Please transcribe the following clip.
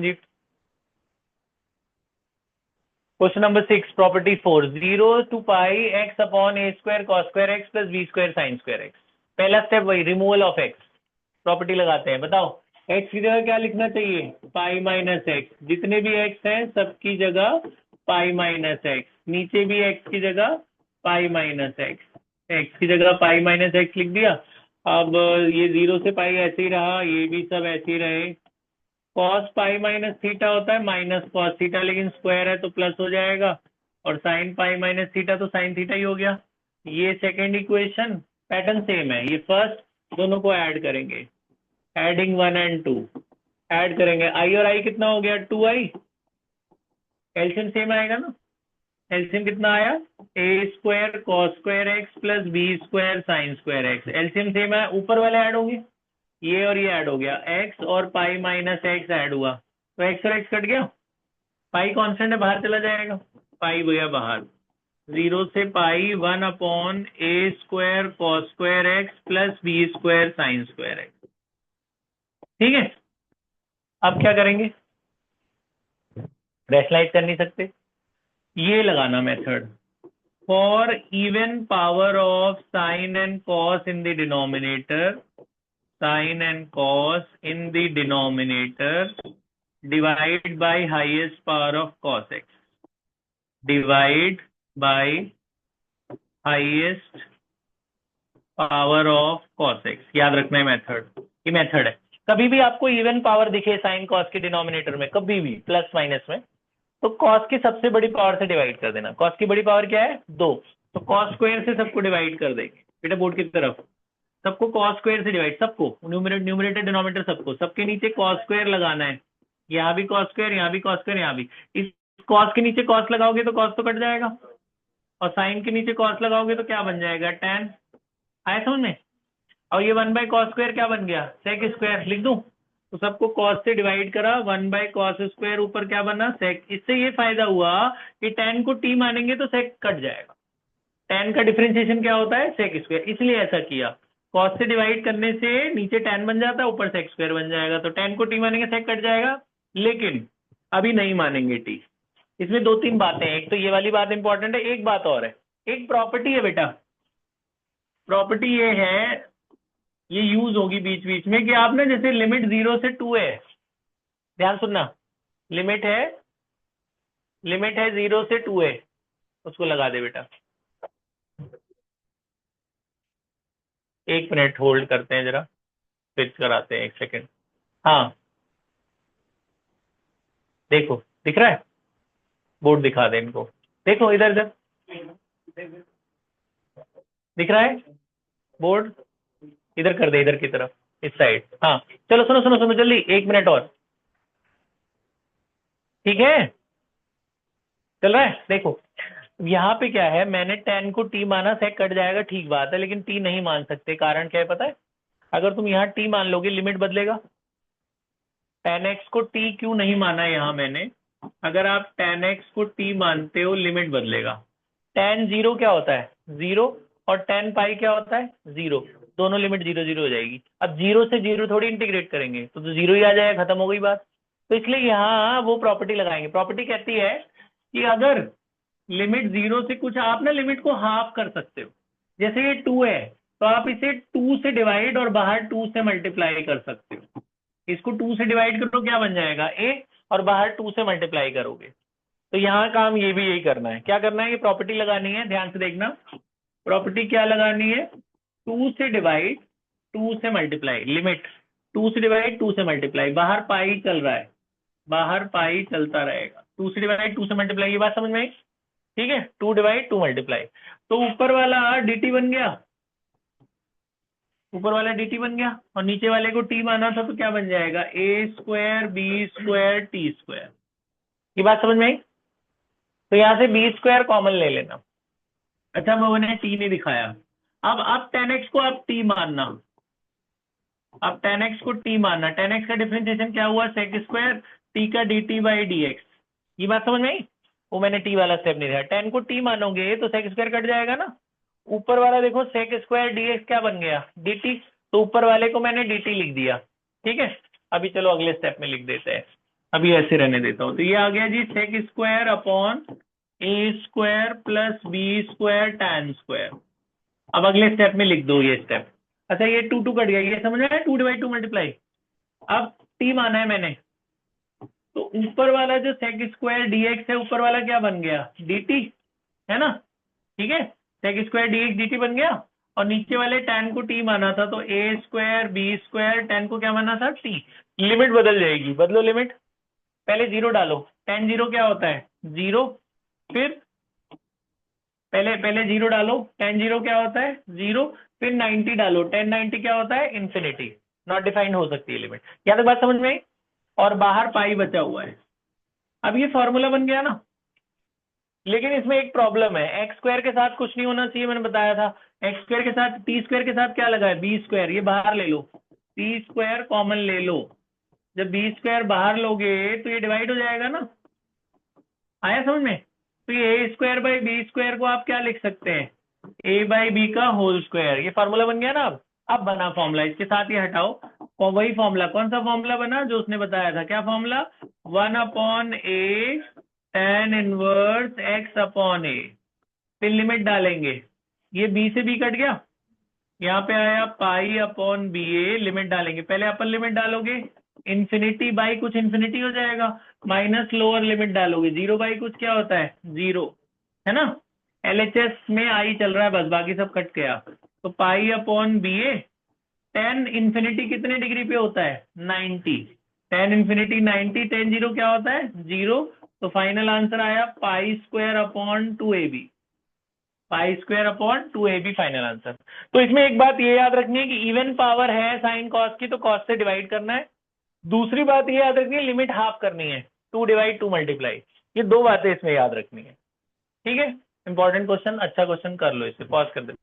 Sanjeev. Question number 6 property 4 0 to pi x upon a square cos square x plus b square sin square x। पहला step वही removal of x। Property लगाते हैं, बताओ x की जगह क्या लिखना चाहिए, पाई माइनस एक्स। जितने भी x हैं सबकी जगह पाई माइनस एक्स, नीचे भी x की जगह पाई माइनस एक्स की जगह पाई माइनस एक्स लिख दिया। अब ये 0 से पाई ऐसे ही रहा, ये भी सब ऐसे ही रहे। कॉस पाई माइनस थीटा होता है माइनस कॉस थीटा, लेकिन स्क्वायर है तो प्लस हो जाएगा, और साइन पाई माइनस थीटा तो साइन थीटा ही हो गया। ये सेकेंड इक्वेशन पैटर्न सेम है। ये फर्स्ट दोनों को ऐड करेंगे, एडिंग 1 and 2 ऐड करेंगे। आई और आई कितना हो गया 2i, एलसीएम सेम आएगा ना। एलसीएम कितना आया, A square cos square x plus B square sine square X. LCM same है, ऊपर वाले ऐड होंगे, ये और ये ऐड हो गया, x और पाई माइनस एक्स ऐड हुआ तो x और x कट गया, पाई कांस्टेंट है बाहर चला जाएगा, पाई गया बाहर। 0 से pi 1 upon a square cos square x plus B square sine square x. ठीक है, अब क्या करेंगे, रैशनलाइज कर नहीं सकते, ये लगाना method. For even power of sine and cos in the denominator, sin and cos in the denominator divide by highest power of cos x, divide by highest power of cos x। याद रखना है method, ये method है। कभी भी आपको even power दिखे sine cos के डिनोमिनेटर में, कभी भी प्लस माइनस में, तो कॉस की सबसे बड़ी पावर से डिवाइड कर देना। कॉस की बड़ी पावर क्या है 2, तो कॉस स्क्वायर से सबको डिवाइड कर देंगे बेटा बोर्ड की तरफ, सबको कॉस स्क्वायर से डिवाइड, सबको न्यूमरेटर डिनोमिनेटर सबको, सबके नीचे कॉस स्क्वायर लगाना है। यहाँ भी कॉस स्क्वायर, यहाँ भी कॉस स्क्वायर, यहाँ भी। इस कॉस के नीचे कॉस लगाओगे तो कॉस तो कट जाएगा, और साइन के नीचे कॉस लगाओगे तो क्या बन जाएगा tan। आया समझ में। और ये 1 बाय कॉस स्क्वायर क्या बन गया सेक स्क्वायर, लिख दूं तो सबको कॉस से डिवाइड करा, 1 बाय कॉस स्क्वायर ऊपर क्या बना सेक। इससे ये फायदा हुआ कि tan को t मानेंगे तो सेक कट जाएगा। tan का डिफरेंशिएशन क्या होता है सेक स्क्वायर, इसलिए ऐसा किया। कॉस से डिवाइड करने से नीचे tan बन जाता है, ऊपर सेक स्क्वायर बन जाएगा, तो tan को t मानेंगे सेक कट जाएगा। लेकिन अभी नहीं मानेंगे t। इसमें 2-3 बातें हैं, एक तो ये वाली बात इंपॉर्टेंट है, एक बात और है, एक प्रॉपर्टी है बेटा। प्रॉपर्टी ये है, ये यूज होगी बीच बीच में कि आपने जैसे लिमिट 0 से 2 है, ध्यान सुनना, लिमिट है 0 से 2 है, उसको लगा दे बेटा। 1 मिनट होल्ड करते हैं जरा, फिक्स कराते हैं 1 सेकेंड। हाँ देखो दिख रहा है, बोर्ड दिखा दे इनको, देखो इधर इधर दिख रहा है बोर्ड, इधर कर दे, इधर की तरफ, इस साइड। हाँ चलो सुनो सुनो सुनो जल्दी, 1 मिनट और, ठीक है चल रहा है। देखो यहाँ पे क्या है, मैंने tan को t माना सेक कट जाएगा, ठीक बात है, लेकिन t नहीं मान सकते, कारण क्या है पता है। अगर तुम यहाँ t मान लोगे लिमिट बदलेगा। tan x को t क्यों नहीं माना यहाँ मैंने, अगर आप tan x को t मानते हो लिमिट बदलेगा। tan 0 क्या होता है 0, और tan पाई क्या होता है 0, दोनों लिमिट 0 0 हो जाएगी। अब 0 से 0 थोड़ी इंटीग्रेट करेंगे तो 0 ही आ जाएगा, खत्म हो गई बात। तो इसलिए यहाँ वो प्रॉपर्टी लगाएंगे। प्रॉपर्टी कहती है कि अगर लिमिट 0 से कुछ, आप ना लिमिट को हाफ कर सकते हो, जैसे ये 2 है तो आप इसे 2 से डिवाइड और बाहर 2 से मल्टीप्लाई कर सकते हो। इसको 2 से डिवाइड करो क्या बन जाएगा a, और बाहर 2 से मल्टीप्लाई करोगे। तो यहाँ काम ये भी यही करना है। क्या करना है, ये प्रॉपर्टी लगानी है, ध्यान से देखना। प्रॉपर्टी क्या लगानी है, 2 से डिवाइड 2 से मल्टीप्लाई, लिमिट 2 से डिवाइड 2 से मल्टीप्लाई, बाहर पाई चल रहा है, बाहर पाई चलता रहेगा, 2 से डिवाइड 2 से मल्टीप्लाई, ये बात समझ में आई, ठीक है। 2 डिवाइड 2 मल्टीप्लाई, तो ऊपर वाला dt बन गया, ऊपर वाला dt बन गया, और नीचे वाले को t माना था तो क्या बन जाएगा a square b square t square. ये बात समझ में आई। तो यहाँ से b स्क्वायर कॉमन ले लेना। अच्छा मैंने t नहीं दिखाया, अब tan x को आप t मानना, अब tan x को t मानना, tan x का डिफरेंशिएशन क्या हुआ sec स्क्वायर t का dt बाई dx। ये बात समझ में आई, वो मैंने t वाला स्टेप नहीं दिया। tan को t मानोगे तो sec स्क्वायर कट जाएगा ना, ऊपर वाला देखो sec स्क्वायर dx क्या बन गया dt, तो ऊपर वाले को मैंने dt लिख दिया, ठीक है। अभी चलो अगले स्टेप में लिख देते हैं। अभी ऐसे रहने देता हूँ। तो ये आ गया जी sec square upon a square plus B square tan square. अब अगले स्टेप में लिख दो ये स्टेप। अच्छा ये 2 कट गया, ये समझ में आया, 2/2 मल्टीप्लाई। अब टी माना है मैंने, तो ऊपर वाला जो सेक स्क्वायर डीएक्स है, ऊपर वाला क्या बन गया, dt, है ना, ठीक है, सेक स्क्वायर डीएक्स dt बन गया। और नीचे वाले tan को t माना था, तो ए स्क्वायर बी स्क्वायर tan को क्या माना था, t। लिमिट बदल जाएगी, बदलो लिमिट। पहले जीरो डालो, tan जीरो क्या होता है, जीरो। फिर पहले पहले जीरो डालो, tan जीरो क्या होता है, जीरो। फिर 90 डालो, tan 90 क्या होता है, इन्फिनिटी। नॉट डिफाइंड हो सकती है लिमिट। यहाँ तक बात समझ में आई? और बाहर पाई बचा हुआ है। अब ये फॉर्मूला बन गया ना, लेकिन इसमें एक प्रॉब्लम है, एक्स स्क्वायर के साथ कुछ नहीं होना चाहिए, मैंने बताया था। एक्स स्क्वायर के साथ टी स्क्वायर के साथ क्या लगा है, बी स्क्वायर, ये बाहर ले लो, टी स्क्वायर कॉमन ले लो। जब बी स्क्वायर बाहर लोगे तो ये डिवाइड हो जाएगा ना, आया समझ में? तो ये ए स्क्वायर बाई बी स्क्वायर को आप क्या लिख सकते हैं, ए बाई बी का होल स्क्वायर। ये फॉर्मूला बन गया ना। अब बना फॉर्मूला, इसके साथ ये हटाओ, और वही फॉर्मूला, कौन सा फॉर्मूला बना जो उसने बताया था, क्या formula, 1/a tan inverse x upon a. फिर लिमिट डालेंगे, ये b से b कट गया, यहाँ पे आया पाई अपॉन बी ए, लिमिट डालेंगे, पहले अपर लिमिट डालोगे, इन्फिनिटी बाई कुछ इन्फिनिटी हो जाएगा, माइनस लोअर लिमिट डालोगे, जीरो बाई कुछ क्या होता है, जीरो, है ना। एलएचएस में आई चल रहा है बस, बाकी सब कट गया। तो पाई अपॉन बी ए, टेन इन्फिनिटी कितने डिग्री पे होता है, 90, टेन इन्फिनिटी 90, टेन जीरो क्या होता है, जीरो। तो फाइनल आंसर आया pi square upon 2ab, pi square upon 2ab final answer. तो इसमें एक बात ये याद रखनी है कि इवन पावर है साइन कॉस की, तो कॉस से डिवाइड करना है। दूसरी बात ये याद रखनी है, लिमिट हाफ करनी है, 2/2 मल्टीप्लाई। ये दो बातें इसमें याद रखनी है, ठीक है। इंपॉर्टेंट क्वेश्चन, अच्छा क्वेश्चन कर लो, इसे पॉज कर दे।